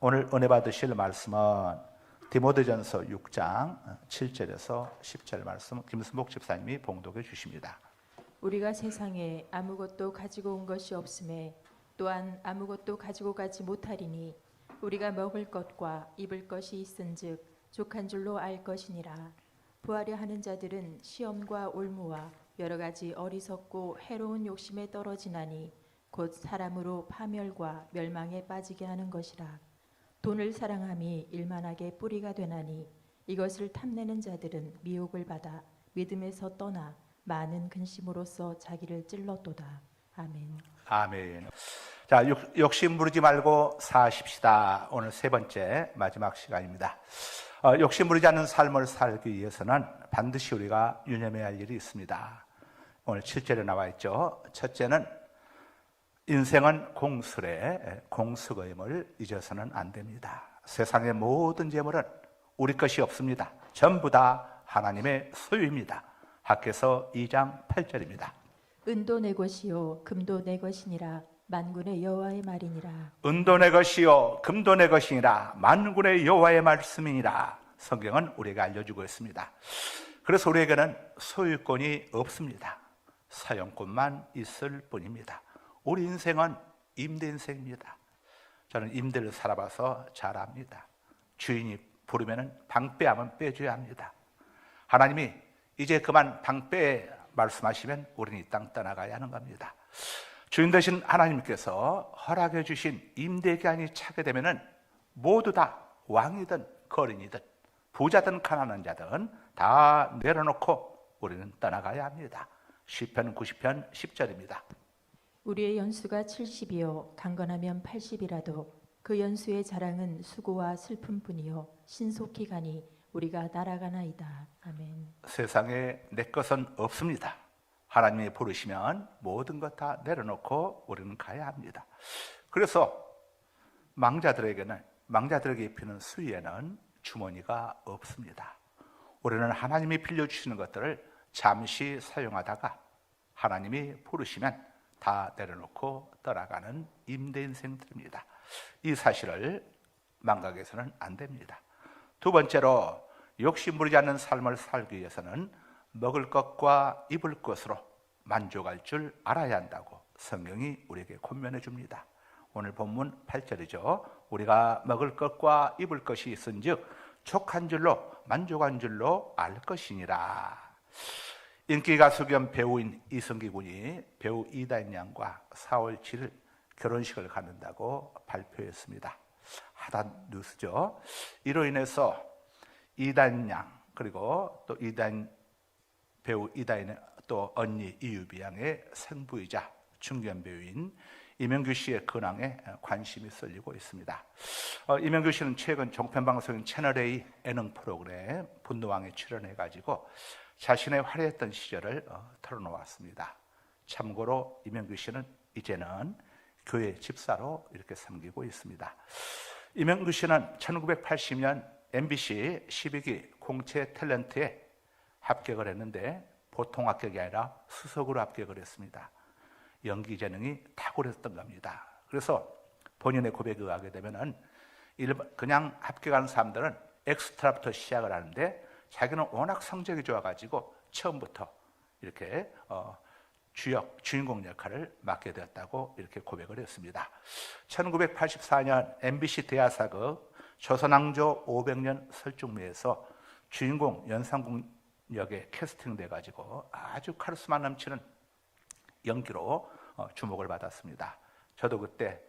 오늘 은혜 받으실 말씀은 디모데전서 6장 7절에서 10절 말씀 김순복 집사님이 봉독해 주십니다. 우리가 세상에 아무것도 가지고 온 것이 없음에 또한 아무것도 가지고 가지 못하리니 우리가 먹을 것과 입을 것이 있은즉 족한 줄로 알 것이니라. 부하려 하는 자들은 시험과 올무와 여러 가지 어리석고 해로운 욕심에 떨어지나니 곧 사람으로 파멸과 멸망에 빠지게 하는 것이라. 돈을 사랑함이 일만하게 뿌리가 되나니 이것을 탐내는 자들은 미혹을 받아 믿음에서 떠나 많은 근심으로써 자기를 찔렀도다. 아멘. 아멘. 자, 욕심 부리지 말고 사십시다. 오늘 세 번째 마지막 시간입니다. 욕심 부리지 않는 삶을 살기 위해서는 반드시 우리가 유념해야 할 일이 있습니다. 오늘 7절에 나와 있죠. 첫째는 인생은 공수래, 공수거임을 잊어서는 안 됩니다. 세상의 모든 재물은 우리 것이 없습니다. 전부 다 하나님의 소유입니다. 학개서 2장 8절입니다. 은도 내 것이요 금도 내 것이니라 만군의 여호와의 말이니라. 은도 내 것이요 금도 내 것이니라 만군의 여호와의 말씀이니라. 성경은 우리에게 알려주고 있습니다. 그래서 우리에게는 소유권이 없습니다. 사용권만 있을 뿐입니다. 우리 인생은 임대 인생입니다. 저는 임대를 살아봐서 잘 압니다. 주인이 부르면 방 빼하면 빼줘야 합니다. 하나님이 이제 그만 방 빼 말씀하시면 우리는 이 땅 떠나가야 하는 겁니다. 주인 되신 하나님께서 허락해 주신 임대기한이 차게 되면 모두 다 왕이든 거린이든 부자든 가난한 자든 다 내려놓고 우리는 떠나가야 합니다. 시편 90편 10절입니다. 우리의 연수가 70이요 강건하면 80이라도 그 연수의 자랑은 수고와 슬픔뿐이요 신속히 가니 우리가 날아가나이다. 아멘. 세상에 내 것은 없습니다. 하나님이 부르시면 모든 것 다 내려놓고 우리는 가야 합니다. 그래서 망자들에게 입히는 수의에는 주머니가 없습니다. 우리는 하나님이 빌려주시는 것들을 잠시 사용하다가 하나님이 부르시면 다 내려놓고 떠나가는 임대 인생들입니다. 이 사실을 망각해서는 안 됩니다. 두 번째로 욕심 부리지 않는 삶을 살기 위해서는 먹을 것과 입을 것으로 만족할 줄 알아야 한다고 성경이 우리에게 권면해 줍니다. 오늘 본문 8절이죠. 우리가 먹을 것과 입을 것이 있은즉 족한 줄로 만족한 줄로 알 것이니라. 인기 가수 겸 배우인 이승기 군이 배우 이다인 양과 4월 7일 결혼식을 갖는다고 발표했습니다. 하단 뉴스죠. 이로 인해서 이다인 양 그리고 또 배우 이다인의 또 언니 이유비 양의 생부이자 중견 배우인 이명규 씨의 근황에 관심이 쏠리고 있습니다. 이명규 씨는 최근 종편방송인 채널A 예능 프로그램 분노왕에 출연해가지고 자신의 화려했던 시절을 털어놓았습니다. 참고로 이명규 씨는 이제는 교회 집사로 이렇게 섬기고 있습니다. 이명규 씨는 1980년 MBC 12기 공채 탤런트에 합격을 했는데 보통 합격이 아니라 수석으로 합격을 했습니다. 연기 재능이 탁월했던 겁니다. 그래서 본인의 고백에 의하게 되면은 그냥 합격한 사람들은 엑스트라부터 시작을 하는데 자기는 워낙 성적이 좋아가지고 처음부터 이렇게 주인공 역할을 맡게 되었다고 이렇게 고백을 했습니다. 1984년 MBC 대하사극 조선왕조 500년 설중매에서 주인공 연상군 역에 캐스팅돼가지고 아주 카리스마 넘치는 연기로 주목을 받았습니다. 저도 그때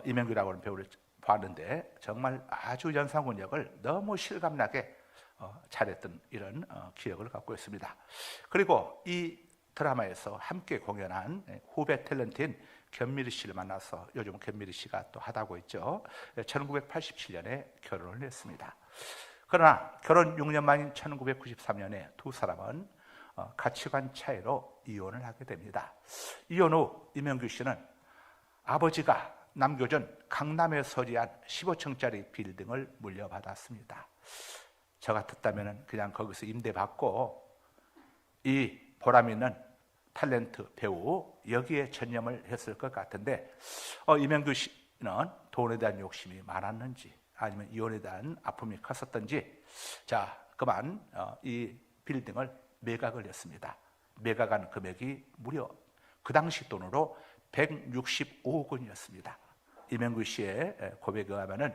이명규라고 하는 배우를 봤는데 정말 아주 연상군 역을 너무 실감나게 잘했던 이런 기억을 갖고 있습니다. 그리고 이 드라마에서 함께 공연한 후배 탤런트인 견미리 씨를 만나서 요즘 견미리 씨가 또 하다고 있죠. 1987년에 결혼을 했습니다. 그러나 결혼 6년 만인 1993년에 두 사람은 가치관 차이로 이혼을 하게 됩니다. 이혼 후 이명규 씨는 아버지가 남겨준 강남에 서리한 15층짜리 빌딩을 물려받았습니다. 저 같았다면 그냥 거기서 임대받고 이 보람 있는 탤런트 배우 여기에 전념을 했을 것 같은데 이명규 씨는 돈에 대한 욕심이 많았는지 아니면 이혼에 대한 아픔이 컸었던지 자 그만 이 빌딩을 매각을 했습니다. 매각한 금액이 무려 그 당시 돈으로 165억 원이었습니다. 이명규 씨의 고백에 의하면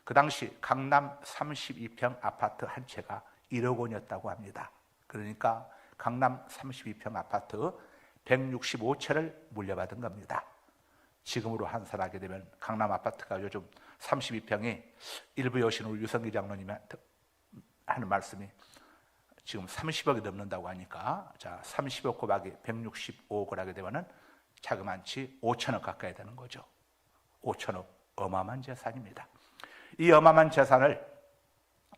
그 당시 강남 32평 아파트 한 채가 1억 원이었다고 합니다. 그러니까 강남 32평 아파트 165채를 물려받은 겁니다. 지금으로 환산하게 되면 강남 아파트가 요즘 32평이 일부에 오신 우리 유성기 장로님한테 하는 말씀이 지금 30억이 넘는다고 하니까 자 30억 곱하기 165억을 하게 되면은 자그만치 5천억 가까이 되는 거죠. 5천억 어마어마한 재산입니다. 이 어마어마한 재산을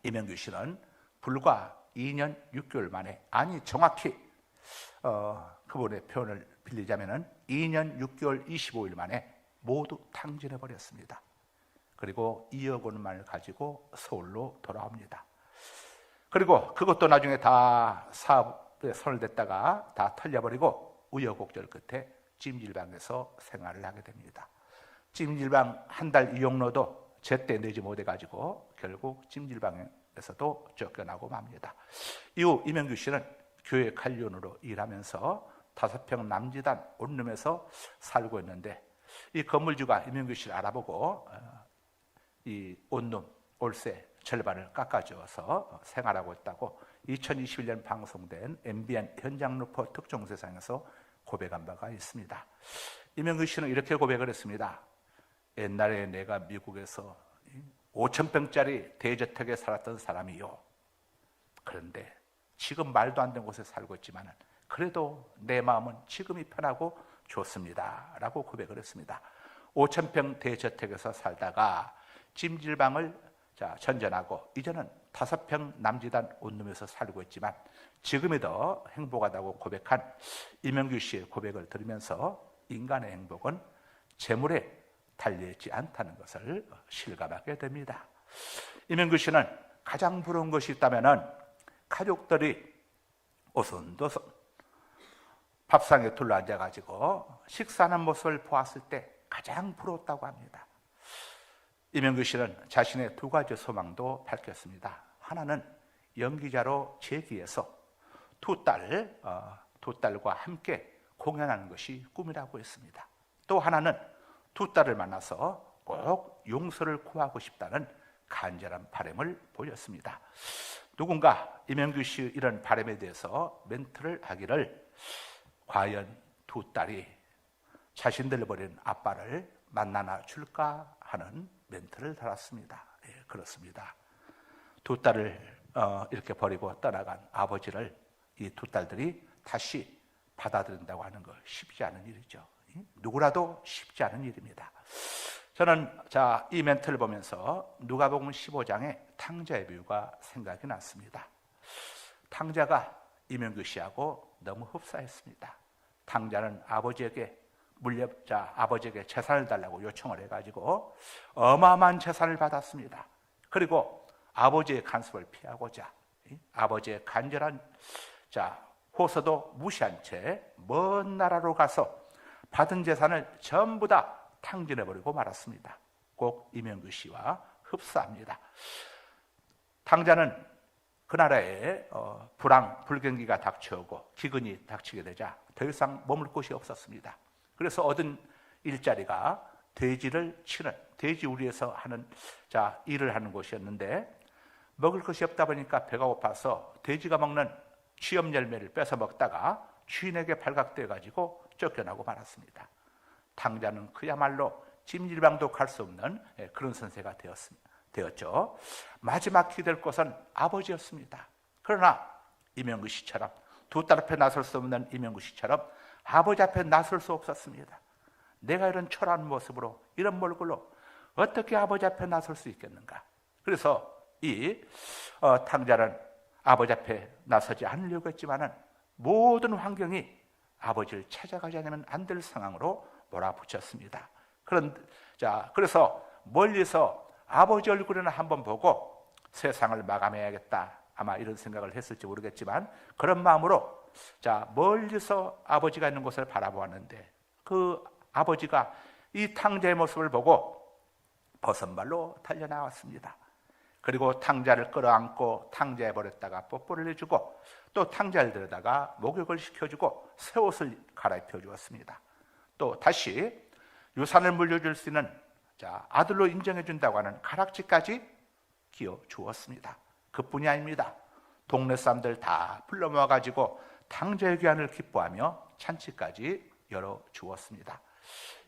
이명규 씨는 불과 2년 6개월 만에 아니 정확히 그분의 표현을 빌리자면은 2년 6개월 25일 만에 모두 탕진해 버렸습니다. 그리고 2억 원만을 가지고 서울로 돌아옵니다. 그리고 그것도 나중에 다 사업에 손을 댔다가 다 털려버리고 우여곡절 끝에 찜질방에서 생활을 하게 됩니다. 찜질방 한 달 이용료도 제때 내지 못해가지고 결국 찜질방에서도 쫓겨나고 맙니다. 이후 이명규 씨는 교회 관리원으로 일하면서 5평 남지단 원룸에서 살고 있는데 이 건물주가 이명규 씨를 알아보고 이 원룸 월세 절반을 깎아주어서 생활하고 있다고 2021년 방송된 MBN 현장 루포 특종세상에서 고백한 바가 있습니다. 이명규 씨는 이렇게 고백을 했습니다. 옛날에 내가 미국에서 5,000평짜리 대저택에 살았던 사람이요. 그런데 지금 말도 안 되는 곳에 살고 있지만 그래도 내 마음은 지금이 편하고 좋습니다. 라고 고백을 했습니다. 5,000평 대저택에서 살다가 찜질방을 전전하고 이제는 5평 남지단 원룸에서 살고 있지만 지금이 더 행복하다고 고백한 이명규 씨의 고백을 들으면서 인간의 행복은 재물에 달려있지 않다는 것을 실감하게 됩니다. 이명규 씨는 가장 부러운 것이 있다면 가족들이 오손도손 밥상에 둘러앉아가지고 식사하는 모습을 보았을 때 가장 부러웠다고 합니다. 이명규 씨는 자신의 2가지 소망도 밝혔습니다. 하나는 연기자로 재기해서 두 딸과 함께 공연하는 것이 꿈이라고 했습니다. 또 하나는 두 딸을 만나서 꼭 용서를 구하고 싶다는 간절한 바람을 보였습니다. 누군가 이명규 씨의 이런 바람에 대해서 멘트를 하기를 과연 두 딸이 자신들을 버린 아빠를 만나나 줄까 하는 멘트를 달았습니다. 예, 그렇습니다. 두 딸을 이렇게 버리고 떠나간 아버지를 이 두 딸들이 다시 받아들인다고 하는 거 쉽지 않은 일이죠. 누구라도 쉽지 않은 일입니다. 저는 이 멘트를 보면서 누가복음 15장의 탕자의 비유가 생각이 났습니다. 탕자가 이명규 씨하고 너무 흡사했습니다. 탕자는 아버지에게 아버지에게 재산을 달라고 요청을 해가지고 어마어마한 재산을 받았습니다. 그리고 아버지의 간섭을 피하고자 아버지의 간절한 호소도 무시한 채 먼 나라로 가서 받은 재산을 전부 다 탕진해버리고 말았습니다. 꼭 이명규 씨와 흡사합니다. 탕자는 그 나라에 불경기가 닥쳐오고 기근이 닥치게 되자 더 이상 머물 곳이 없었습니다. 그래서 얻은 일자리가 돼지를 치는 돼지우리에서 하는 일을 하는 곳이었는데 먹을 것이 없다 보니까 배가 고파서 돼지가 먹는 취업 열매를 뺏어 먹다가 주인에게 발각돼 가지고 쫓겨나고 말았습니다. 탕자는 그야말로 찜질방도 갈 수 없는 그런 선세가 되었죠. 마지막 기댈 곳은 아버지였습니다. 그러나 이명규 씨처럼 두 딸 앞에 나설 수 없는 이명규 씨처럼 아버지 앞에 나설 수 없었습니다. 내가 이런 초라한 모습으로 이런 몰골로 어떻게 아버지 앞에 나설 수 있겠는가. 그래서 이 탕자는 아버지 앞에 나서지 않으려고 했지만 모든 환경이 아버지를 찾아가지 않으면 안 될 상황으로 몰아붙였습니다. 그래서 멀리서 아버지 얼굴을 한번 보고 세상을 마감해야겠다. 아마 이런 생각을 했을지 모르겠지만 그런 마음으로 멀리서 아버지가 있는 곳을 바라보았는데 그 아버지가 이 탕자의 모습을 보고 버선발로 달려나왔습니다. 그리고 탕자를 끌어안고 탕자에 버렸다가 뽀뽀를 해주고 또 탕자를 들여다가 목욕을 시켜주고 새 옷을 갈아입혀 주었습니다. 또 다시 유산을 물려줄 수 있는 아들로 인정해준다고 하는 가락지까지 끼워 주었습니다. 그뿐이 아닙니다. 동네 사람들 다 불러 모아가지고 탕자의 귀환을 기뻐하며 잔치까지 열어 주었습니다.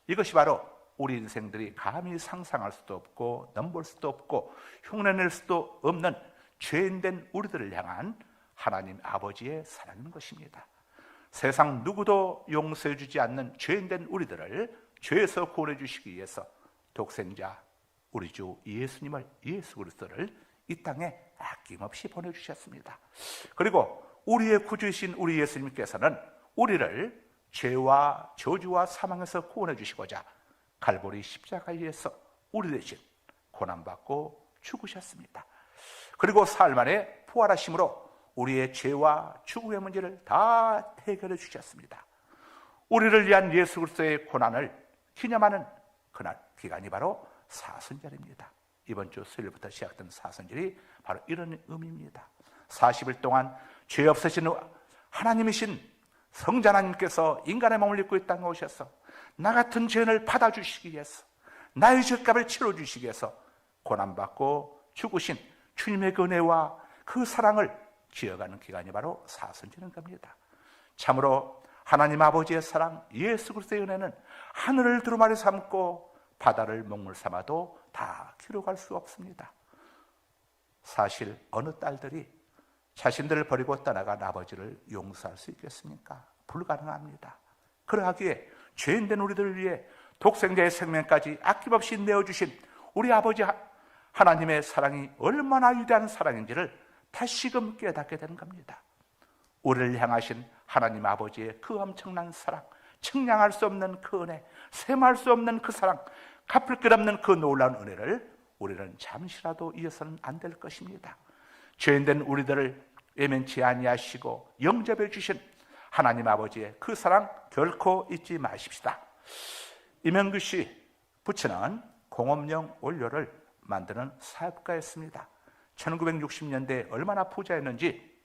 이것이 바로 우리 인생들이 감히 상상할 수도 없고 넘볼 수도 없고 흉내낼 수도 없는 죄인된 우리들을 향한 하나님 아버지의 사랑인 것입니다. 세상 누구도 용서해 주지 않는 죄인된 우리들을 죄에서 구원해 주시기 위해서 독생자 우리 주 예수님을, 예수 그리스도를 이 땅에 아낌없이 보내주셨습니다. 그리고 우리의 구주이신 우리 예수님께서는 우리를 죄와 저주와 사망에서 구원해 주시고자 갈보리 십자가에서 우리 대신 고난받고 죽으셨습니다. 그리고 사흘 만에 부활하심으로 우리의 죄와 죽음의 문제를 다 해결해 주셨습니다. 우리를 위한 예수 그리스도의 고난을 기념하는 그날 기간이 바로 사순절입니다. 이번 주 수요일부터 시작된 사순절이 바로 이런 의미입니다. 40일 동안 죄 없으신 하나님이신 성자 하나님께서 인간의 몸을 입고 이 땅에 오셔서 나 같은 죄인을 받아주시기 위해서 나의 죄값을 치러주시기 위해서 고난받고 죽으신 주님의 그 은혜와 그 사랑을 기억하는 기간이 바로 사순절인 겁니다. 참으로 하나님 아버지의 사랑, 예수 그리스도의 은혜는 하늘을 두루마리 삼고 바다를 먹물 삼아도 다 기록할 수 없습니다. 사실 어느 딸들이 자신들을 버리고 떠나간 아버지를 용서할 수 있겠습니까? 불가능합니다. 그러하기에 죄인된 우리들을 위해 독생자의 생명까지 아낌없이 내어주신 우리 아버지 하나님의 사랑이 얼마나 위대한 사랑인지를 다시금 깨닫게 되는 겁니다. 우리를 향하신 하나님 아버지의 그 엄청난 사랑, 측량할 수 없는 그 은혜, 셈할 수 없는 그 사랑, 갚을 것 없는 그 놀라운 은혜를 우리는 잠시라도 잊어서는 안 될 것입니다. 죄인된 우리들을 외면치 아니하시고 영접해 주신 하나님 아버지의 그 사랑 결코 잊지 마십시다. 이명규 씨 부친은 공업용 원료를 만드는 사업가였습니다. 1960년대에 얼마나 부자였는지,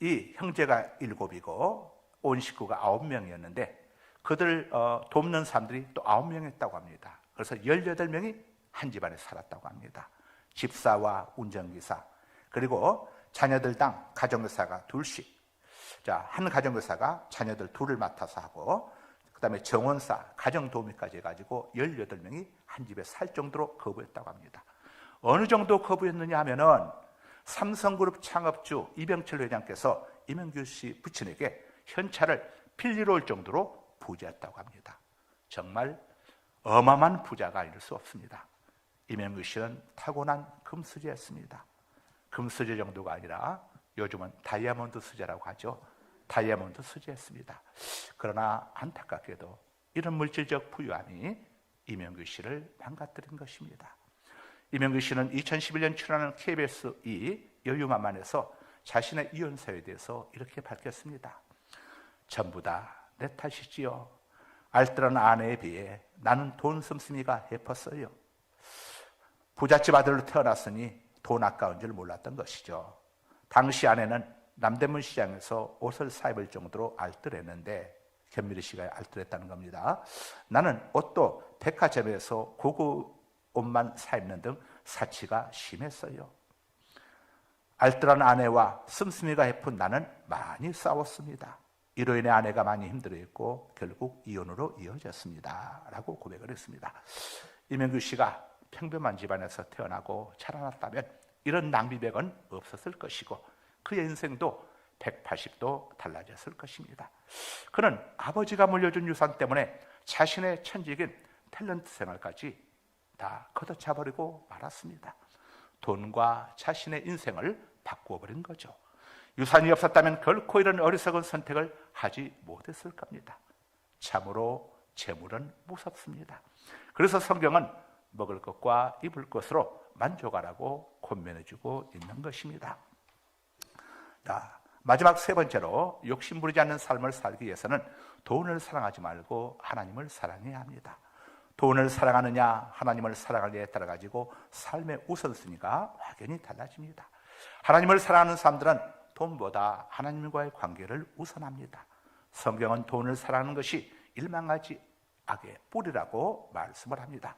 이 형제가 7이고 온 식구가 9명이었는데 그들 돕는 사람들이 또 9명이었다고 합니다. 그래서 18명이 한 집안에 살았다고 합니다. 집사와 운전기사, 그리고 자녀들당 가정교사가 둘씩, 한 가정교사가 자녀들 둘을 맡아서 하고, 그 다음에 정원사, 가정도우미까지 해가지고 18명이 한 집에 살 정도로 거부했다고 합니다. 어느 정도 거부했느냐 하면은 삼성그룹 창업주 이병철 회장께서 이명규 씨 부친에게 현찰을 빌리러 올 정도로 부자였다고 합니다. 정말 어마어마한 부자가 아닐 수 없습니다. 이명규 씨는 타고난 금수저였습니다. 금수저 정도가 아니라 요즘은 다이아몬드 수저라고 하죠. 다이아몬드 수저였습니다. 그러나 안타깝게도 이런 물질적 부유함이 이명규 씨를 망가뜨린 것입니다. 이명규 씨는 2011년 출연하는 KBS 여유만만에서 자신의 이혼 사유에 대해서 이렇게 밝혔습니다. 전부 다 내 탓이지요. 알뜰한 아내에 비해 나는 돈 씀씀이가 해펐어요. 부잣집 아들로 태어났으니 돈 아까운 줄 몰랐던 것이죠. 당시 아내는 남대문 시장에서 옷을 사입을 정도로 알뜰했는데, 견미리 씨가 알뜰했다는 겁니다. 나는 옷도 백화점에서 고급 옷만 사입는 등 사치가 심했어요. 알뜰한 아내와 씀씀이가 해픈 나는 많이 싸웠습니다. 이로 인해 아내가 많이 힘들어했고 결국 이혼으로 이어졌습니다. 라고 고백을 했습니다. 이명규 씨가 평범한 집안에서 태어나고 자라났다면 이런 낭비백은 없었을 것이고 그의 인생도 180도 달라졌을 것입니다. 그는 아버지가 물려준 유산 때문에 자신의 천직인 탤런트 생활까지 다 걷어차버리고 말았습니다. 돈과 자신의 인생을 바꾸어 버린 거죠. 유산이 없었다면 결코 이런 어리석은 선택을 하지 못했을 겁니다. 참으로 재물은 무섭습니다. 그래서 성경은 먹을 것과 입을 것으로 만족하라고 권면해주고 있는 것입니다. 마지막 세 번째로 욕심 부리지 않는 삶을 살기 위해서는 돈을 사랑하지 말고 하나님을 사랑해야 합니다. 돈을 사랑하느냐 하나님을 사랑하느냐에 따라 가지고 삶의 우선순위가 확연히 달라집니다. 하나님을 사랑하는 사람들은 돈보다 하나님과의 관계를 우선합니다. 성경은 돈을 사랑하는 것이 일망하지 악의 뿌리라고 말씀을 합니다.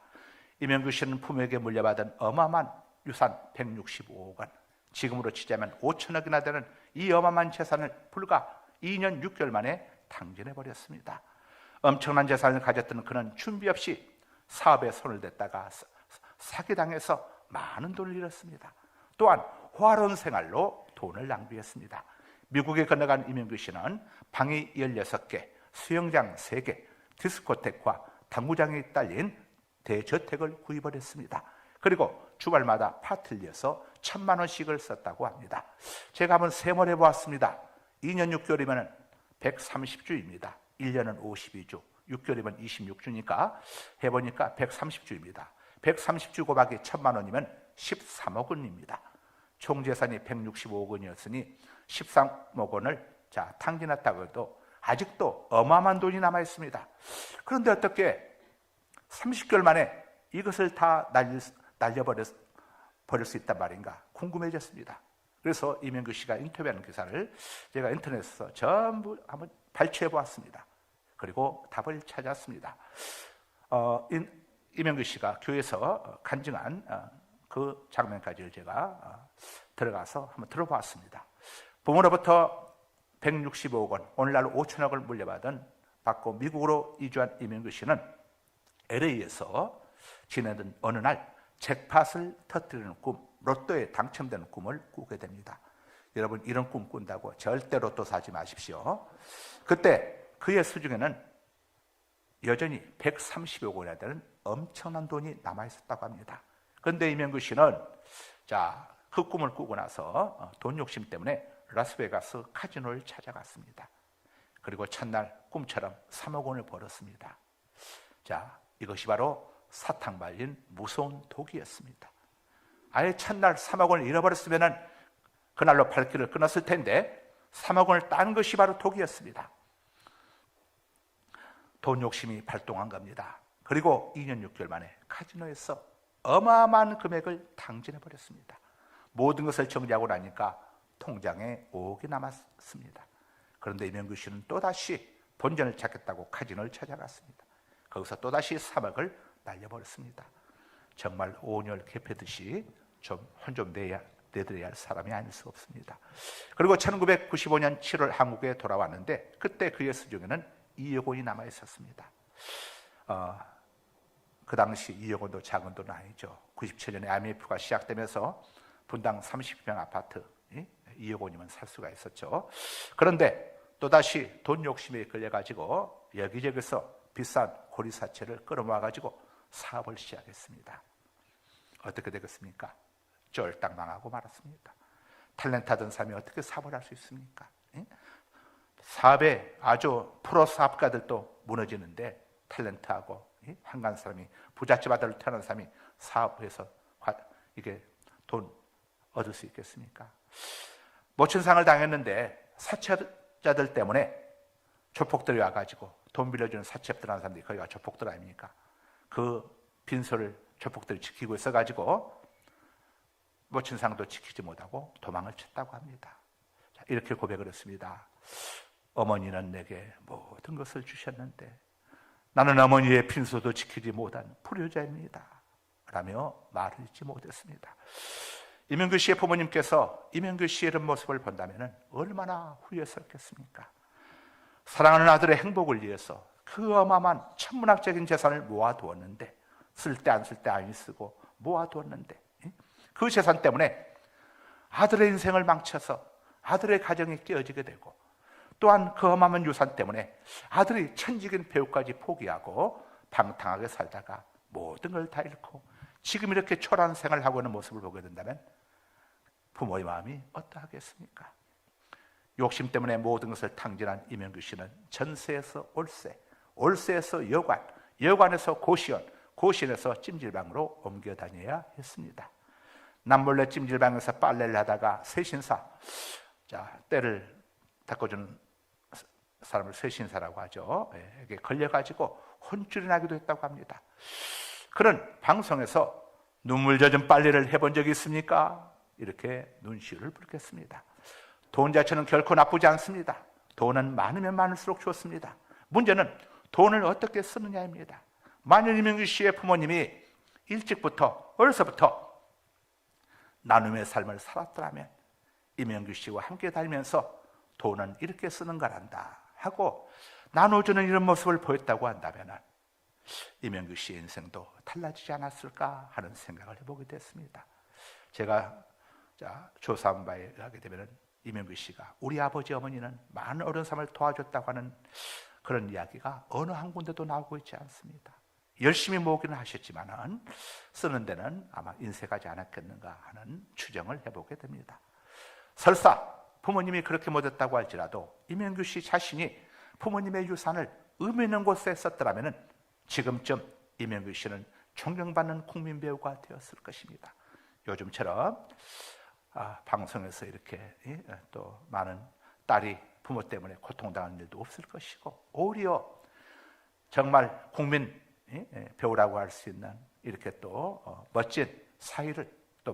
이명규 씨는 부모에게 물려받은 어마어마한 유산 165억 원, 지금으로 치자면 5천억이나 되는 이 어마어마한 재산을 불과 2년 6개월 만에 탕진해버렸습니다. 엄청난 재산을 가졌던 그는 준비 없이 사업에 손을 댔다가 사기당해서 많은 돈을 잃었습니다. 또한 호화로운 생활로 돈을 낭비했습니다. 미국에 건너간 이명규 씨는 방이 16개, 수영장 3개, 디스코텍과 당구장이 딸린 대저택을 구입을 했습니다. 그리고 주말마다 파티를 내서 1,000만 원씩을 썼다고 합니다. 제가 한번 세모해 보았습니다. 2년 6개월이면 130주입니다. 1년은 52주, 6개월이면 26주니까 해보니까 130주입니다. 130주 곱하기 1,000만 원이면 13억 원입니다. 총 재산이 165억 원이었으니 13억 원을 탕진했다고 해도 아직도 어마어마한 돈이 남아 있습니다. 그런데 어떻게 30개월 만에 이것을 다 날려버릴 수 있단 말인가 궁금해졌습니다. 그래서 이명규 씨가 인터뷰하는 기사를 제가 인터넷에서 전부 한번 발췌해 보았습니다. 그리고 답을 찾았습니다. 이명규 씨가 교회에서 간증한 그 장면까지를 제가 들어가서 한번 들어보았습니다. 부모로부터 165억 원, 오늘날 5천억을 받고 미국으로 이주한 이명규 씨는 LA에서 지내던 어느 날 잭팟을 터뜨리는 꿈, 로또에 당첨되는 꿈을 꾸게 됩니다. 여러분, 이런 꿈 꾼다고 절대 로또 사지 마십시오. 그때 그의 수중에는 여전히 130억 원이나 되는 엄청난 돈이 남아있었다고 합니다. 그런데 이명규 씨는 그 꿈을 꾸고 나서 돈 욕심 때문에 라스베가스 카지노를 찾아갔습니다. 그리고 첫날 꿈처럼 3억 원을 벌었습니다. 이것이 바로 사탕 발린 무서운 독이었습니다. 아예 첫날 3억 원을 잃어버렸으면 그날로 발길을 끊었을 텐데 3억 원을 딴 것이 바로 독이었습니다. 돈 욕심이 발동한 겁니다. 그리고 2년 6개월 만에 카지노에서 어마어마한 금액을 탕진해버렸습니다. 모든 것을 정리하고 나니까 통장에 5억이 남았습니다. 그런데 이명규 씨는 또다시 본전을 찾겠다고 카지노를 찾아갔습니다. 거기서 또다시 3억을 날려버렸습니다. 정말 온열 개패듯이 혼 좀 내드려야 할 사람이 아닐 수 없습니다. 그리고 1995년 7월 한국에 돌아왔는데 그때 그의 수중에는 2억 원이 남아 있었습니다. 그 당시 2억 원도 작은 돈은 아니죠. 97년에 IMF가 시작되면서 분당 30평 아파트 2억 원이면 살 수가 있었죠. 그런데 또다시 돈 욕심에 걸려가지고 여기저기서 비싼 고리사채를 끌어모아가지고 사업을 시작했습니다. 어떻게 되겠습니까? 쫄딱 망하고 말았습니다. 탤런트하던 사람이 어떻게 사업을 할 수 있습니까? 사업에 아주 프로 사업가들도 무너지는데 탤런트하고 한간 사람이 부잣집 아들로 태어난 사람이 사업해서 이게 돈 얻을 수 있겠습니까? 모친상을 당했는데 사채자들 때문에 조폭들이 와가지고 돈 빌려주는 사채업들하는 사람들이 거기가 조폭들 아닙니까? 그 빈소를 조폭들이 지키고 있어가지고 모친상도 지키지 못하고 도망을 쳤다고 합니다. 이렇게 고백을 했습니다. 어머니는 내게 모든 것을 주셨는데 나는 어머니의 빈소도 지키지 못한 불효자입니다 라며 말을 잊지 못했습니다. 이명규 씨의 부모님께서 이명규 씨의 이런 모습을 본다면 얼마나 후회스럽겠습니까? 사랑하는 아들의 행복을 위해서 그 어마어마한 천문학적인 재산을 모아두었는데 쓸 때 안 쓸 때 안 쓰고 모아두었는데 그 재산 때문에 아들의 인생을 망쳐서 아들의 가정이 깨어지게 되고 또한 그 어마어마한 유산 때문에 아들이 천직인 배우까지 포기하고 방탕하게 살다가 모든 걸 다 잃고 지금 이렇게 초라한 생활을 하고 있는 모습을 보게 된다면 부모의 마음이 어떠하겠습니까? 욕심 때문에 모든 것을 탕진한 이명규 씨는 전세에서 올세, 올세에서 여관, 여관에서 고시원, 고시원에서 찜질방으로 옮겨 다녀야 했습니다. 남몰래 찜질방에서 빨래를 하다가 세신사, 때를 닦아주는 사람을 세신사라고 하죠. 이게 걸려가지고 혼쭐이 나기도 했다고 합니다. 그런 방송에서 눈물 젖은 빨래를 해본 적이 있습니까? 이렇게 눈시울을 붉혔습니다. 돈 자체는 결코 나쁘지 않습니다. 돈은 많으면 많을수록 좋습니다. 문제는 돈을 어떻게 쓰느냐입니다. 만일 이명규 씨의 부모님이 일찍부터 어려서부터 나눔의 삶을 살았더라면 이명규 씨와 함께 다니면서 돈은 이렇게 쓰는 거란다 하고 나눠주는 이런 모습을 보였다고 한다면 이명규 씨의 인생도 달라지지 않았을까 하는 생각을 해보게 됐습니다. 제가 조사한 바에 의하게 되면 이명규 씨가 우리 아버지 어머니는 많은 어려운 삶을 도와줬다고 하는 그런 이야기가 어느 한 군데도 나오고 있지 않습니다. 열심히 모으기는 하셨지만 쓰는 데는 아마 인색하지 않았겠는가 하는 추정을 해보게 됩니다. 설사 부모님이 그렇게 못했다고 할지라도 이명규 씨 자신이 부모님의 유산을 의미 있는 곳에 썼더라면 지금쯤 이명규 씨는 존경받는 국민 배우가 되었을 것입니다. 요즘처럼 방송에서 이렇게 또 많은 딸이 부모 때문에 고통당하는 일도 없을 것이고 오히려 정말 국민 배우라고 할 수 있는 이렇게 또 멋진 사위를 또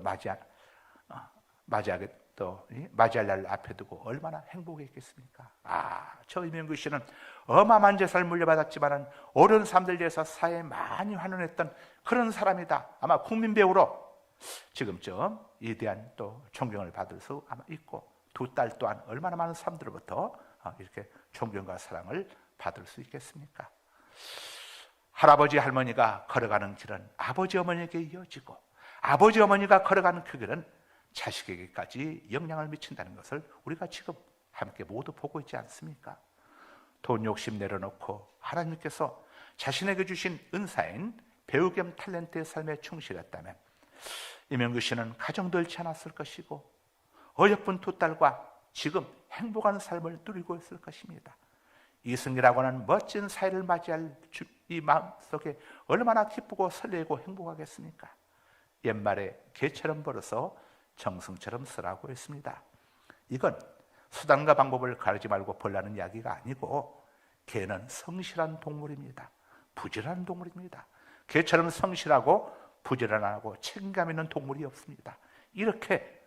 맞이하게 또 맞이할 날 앞에 두고 얼마나 행복했겠습니까? 저 이명규 씨는 어마어마한 재산을 물려받았지만 어려운 사람들 위해서 사회에 많이 환원했던 그런 사람이다. 아마 국민 배우로 지금쯤 이대한 또 존경을 받을 수 아마 있고 두 딸 또한 얼마나 많은 사람들로부터 이렇게 존경과 사랑을 받을 수 있겠습니까? 할아버지 할머니가 걸어가는 길은 아버지 어머니에게 이어지고 아버지 어머니가 걸어가는 그 길은 자식에게까지 영향을 미친다는 것을 우리가 지금 함께 모두 보고 있지 않습니까? 돈 욕심 내려놓고 하나님께서 자신에게 주신 은사인 배우 겸 탤런트의 삶에 충실했다면 이명규 씨는 가정도 잃지 않았을 것이고 어여쁜 두 딸과 지금 행복한 삶을 누리고 있을 것입니다. 이승기라고 하는 멋진 사회를 맞이할 이 마음속에 얼마나 기쁘고 설레고 행복하겠습니까? 옛말에 개처럼 벌어서 정승처럼 쓰라고 했습니다. 이건 수단과 방법을 가르지 말고 벌라는 이야기가 아니고 개는 성실한 동물입니다. 부지런한 동물입니다. 개처럼 성실하고 부지런하고 책임감 있는 동물이 없습니다. 이렇게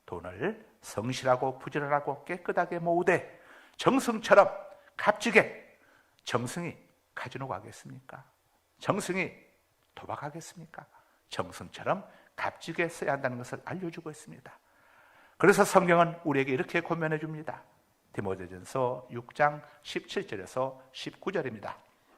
돈을 성실하고 부지런하고 깨끗하게 모으되 정승처럼 값지게 정승이 카지노 가겠습니까? 정승이 도박하겠습니까? 정승처럼 값지게 써야 한다는 것을 알려주고 있습니다. 그래서 성경은 우리에게 이렇게 권면해 줍니다. 디모데전서 6장 17절에서 19절입니다.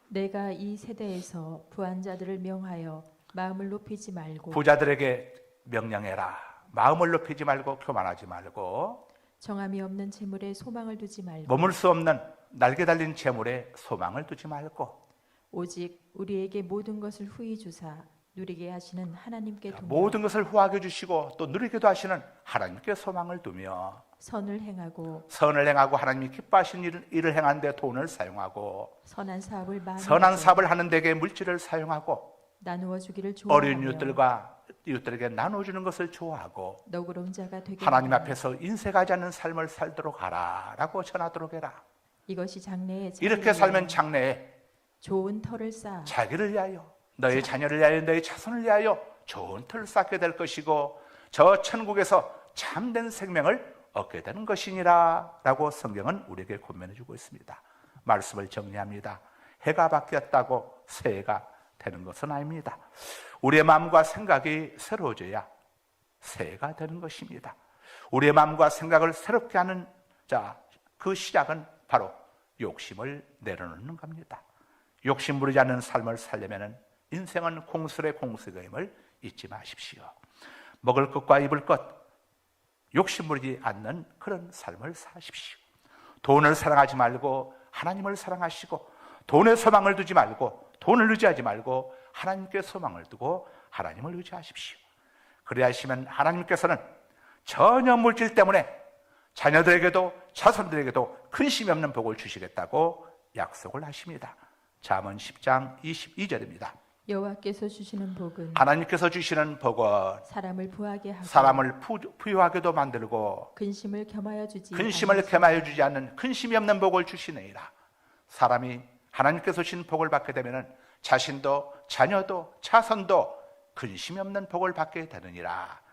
내가 이 세대에서 부한 자들을 명하여 마음을 높이지 말고 부자들에게 명령해라. 마음을 높이지 말고 교만하지 말고 정함이 없는 재물에 소망을 두지 말고 머물 수 없는 날개 달린 재물에 소망을 두지 말고 오직 우리에게 모든 것을 후히 주사 누리게 하시는 하나님께 두며 모든 것을 후하게 주시고 또 누리게도 하시는 하나님께 소망을 두며 선을 행하고 선을 행하고 하나님이 기뻐하시는 일을 행한 데 돈을 사용하고 선한 사업을 많이 선한 하고 사업을 하는 데에 물질을 사용하고 나누어 주기를 어린 좋아하며 이웃들에게 나눠주는 것을 좋아하고 너그러운 자가 되게 하나님 하며 앞에서 인색하지 않는 삶을 살도록 하라라고 전하도록 해라. 이것이 장래에 이렇게 자기를 살면 위하여 장래에 좋은 터를 쌓아 자기를 위하여 너의 자녀를 위하여 너의 자손을 위하여 좋은 터를 쌓게 될 것이고 저 천국에서 참된 생명을 얻게 되는 것이니라 라고 성경은 우리에게 권면해 주고 있습니다. 말씀을 정리합니다. 해가 바뀌었다고 새해가 되는 것은 아닙니다. 우리의 마음과 생각이 새로워져야 새해가 되는 것입니다. 우리의 마음과 생각을 새롭게 하는 그 시작은 바로 욕심을 내려놓는 겁니다. 욕심 부리지 않는 삶을 살려면 인생은 공술의 공수임을 잊지 마십시오. 먹을 것과 입을 것 욕심 부리지 않는 그런 삶을 사십시오. 돈을 사랑하지 말고 하나님을 사랑하시고 돈에 소망을 두지 말고 돈을 의지하지 말고 하나님께 소망을 두고 하나님을 의지하십시오. 그리하시면 하나님께서는 전혀 물질 때문에 자녀들에게도 자손들에게도 근심이 없는 복을 주시겠다고 약속을 하십니다. 잠언 10장 22절입니다. 여호와께서 주시는 복은 하나님께서 주시는 복은 사람을 부하게 하고 사람을 부유하게도 만들고 근심을 겸하여 주지 근심을 겸하여 주지 않는 근심이 없는 복을 주시느니라. 사람이 하나님께서 주신 복을 받게 되면 자신도 자녀도 자손도 근심이 없는 복을 받게 되느니라.